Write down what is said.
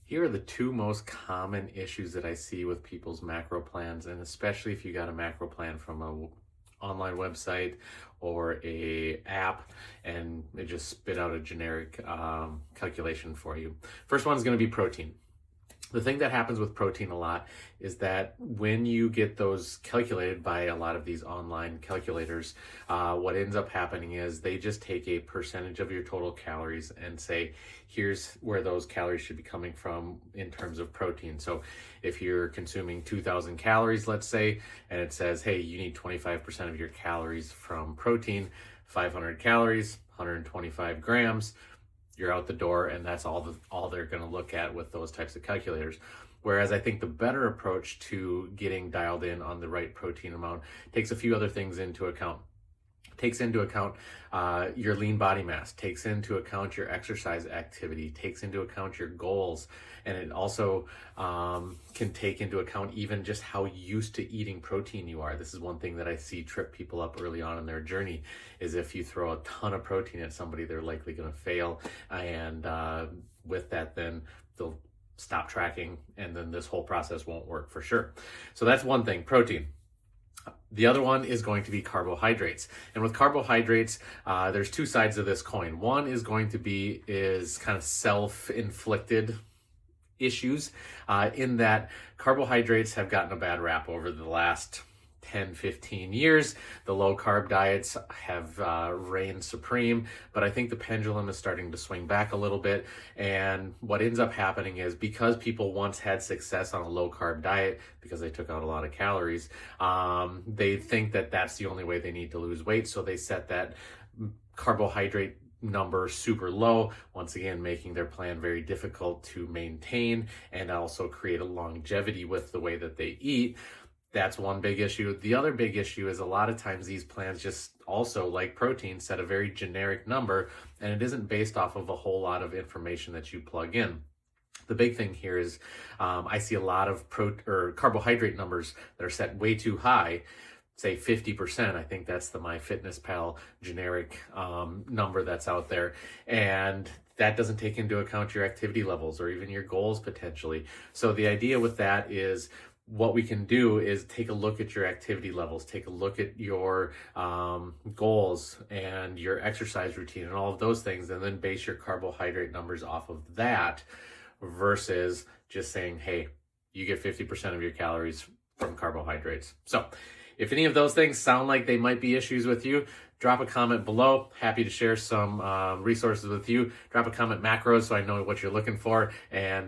Here are the two most common issues that I see with people's macro plans, and especially if you got a macro plan from a online website or a app and it just spit out a generic calculation for you. First one is going to be protein. The thing that happens with protein a lot is that when you get those calculated by a lot of these online calculators, what ends up happening is they just take a percentage of your total calories and say, here's where those calories should be coming from in terms of protein. So if you're consuming 2,000 calories, let's say, and it says, hey, you need 25% of your calories from protein, 500 calories, 125 grams, you're out the door, and that's all they're going to look at with those types of calculators. Whereas I think the better approach to getting dialed in on the right protein amount takes a few other things into account. Takes into account your lean body mass, takes into account your exercise activity, takes into account your goals, and it also can take into account even just how used to eating protein you are. This is one thing that I see trip people up early on in their journey, is if you throw a ton of protein at somebody, they're likely going to fail, and with that, then they'll stop tracking, and then this whole process won't work for sure. So that's one thing, protein. The other one is going to be carbohydrates. And with carbohydrates, there's two sides of this coin. One is going to be kind of self-inflicted issues in that carbohydrates have gotten a bad rap over the last 10, 15 years. The low carb diets have reigned supreme, but I think the pendulum is starting to swing back a little bit. And what ends up happening is, because people once had success on a low carb diet because they took out a lot of calories, they think that that's the only way they need to lose weight. So they set that carbohydrate number super low, once again making their plan very difficult to maintain and also create a longevity with the way that they eat. That's one big issue. The other big issue is a lot of times these plans just also, like protein, set a very generic number, and it isn't based off of a whole lot of information that you plug in. The big thing here is I see a lot of carbohydrate numbers that are set way too high, say 50%. I think that's the MyFitnessPal generic number that's out there. And that doesn't take into account your activity levels or even your goals potentially. So the idea with that is, what we can do is take a look at your activity levels, take a look at your goals and your exercise routine and all of those things, and then base your carbohydrate numbers off of that versus just saying, hey, you get 50% of your calories from carbohydrates. So if any of those things sound like they might be issues with you, drop a comment below. Happy to share some resources with you. Drop a comment macros so I know what you're looking for, and